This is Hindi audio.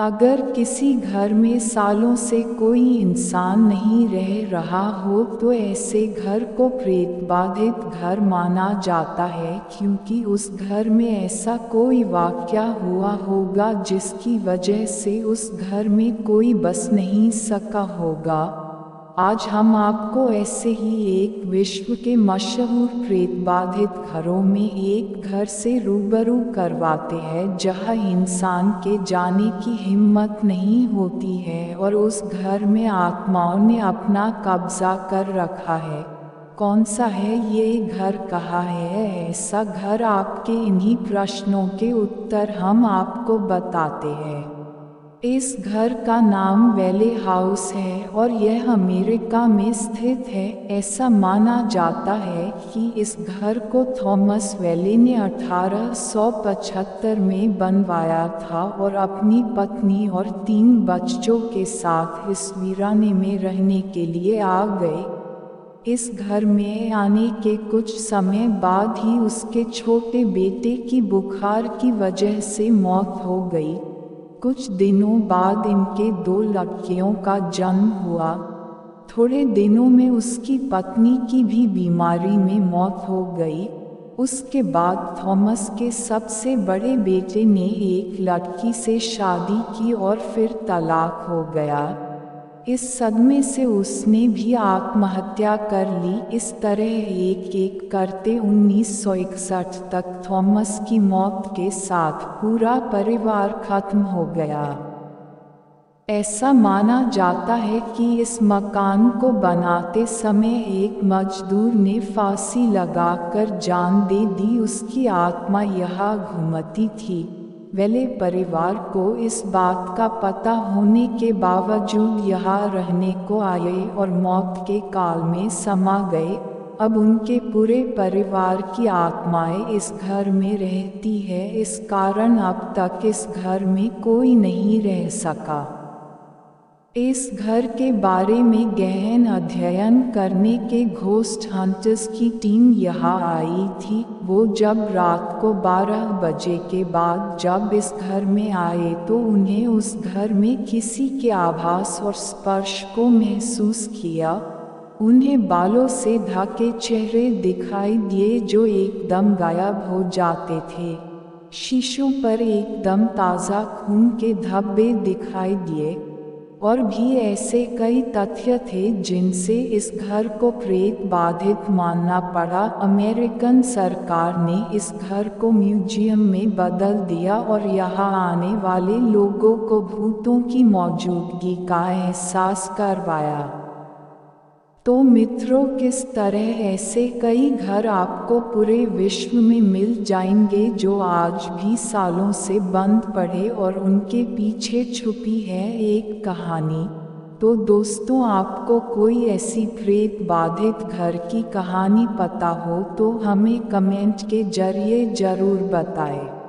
अगर किसी घर में सालों से कोई इंसान नहीं रह रहा हो तो ऐसे घर को प्रेत बाधित घर माना जाता है, क्योंकि उस घर में ऐसा कोई वाक़या हुआ होगा जिसकी वजह से उस घर में कोई बस नहीं सका होगा। आज हम आपको ऐसे ही एक विश्व के मशहूर प्रेत बाधित घरों में एक घर से रूबरू करवाते हैं जहां इंसान के जाने की हिम्मत नहीं होती है और उस घर में आत्माओं ने अपना कब्जा कर रखा है। कौन सा है ये घर, कहाँ है ऐसा घर? आपके इन्हीं प्रश्नों के उत्तर हम आपको बताते हैं। इस घर का नाम वैले हाउस है और यह अमेरिका में स्थित है। ऐसा माना जाता है कि इस घर को थॉमस वैले ने 1875 में बनवाया था और अपनी पत्नी और 3 बच्चों के साथ इस वीराने में रहने के लिए आ गए। इस घर में आने के कुछ समय बाद ही उसके छोटे बेटे की बुखार की वजह से मौत हो गई। कुछ दिनों बाद इनके 2 लड़कियों का जन्म हुआ। थोड़े दिनों में उसकी पत्नी की भी बीमारी में मौत हो गई। उसके बाद थॉमस के सबसे बड़े बेटे ने एक लड़की से शादी की और फिर तलाक हो गया। इस सदमे से उसने भी आत्महत्या कर ली। इस तरह एक एक करते 1961 तक थॉमस की मौत के साथ पूरा परिवार खत्म हो गया। ऐसा माना जाता है कि इस मकान को बनाते समय एक मजदूर ने फांसी लगाकर जान दे दी। उसकी आत्मा यहाँ घूमती थी। वैले परिवार को इस बात का पता होने के बावजूद यहाँ रहने को आए और मौत के काल में समा गए। अब उनके पूरे परिवार की आत्माएं इस घर में रहती है। इस कारण अब तक इस घर में कोई नहीं रह सका। इस घर के बारे में गहन अध्ययन करने के घोस्ट हंटर्स की टीम यहाँ आई थी। वो जब रात को 12 बजे के बाद जब इस घर में आए तो उन्हें उस घर में किसी के आभास और स्पर्श को महसूस किया। उन्हें बालों से ढके चेहरे दिखाई दिए जो एकदम गायब हो जाते थे। शीशों पर एकदम ताज़ा खून के धब्बे दिखाई दिए। और भी ऐसे कई तथ्य थे जिनसे इस घर को प्रेत बाधित मानना पड़ा। अमेरिकन सरकार ने इस घर को म्यूजियम में बदल दिया और यहाँ आने वाले लोगों को भूतों की मौजूदगी का एहसास करवाया। तो मित्रों, किस तरह ऐसे कई घर आपको पूरे विश्व में मिल जाएंगे जो आज भी सालों से बंद पड़े और उनके पीछे छुपी है एक कहानी। तो दोस्तों, आपको कोई ऐसी प्रेत बाधित घर की कहानी पता हो तो हमें कमेंट के जरिए ज़रूर बताएं।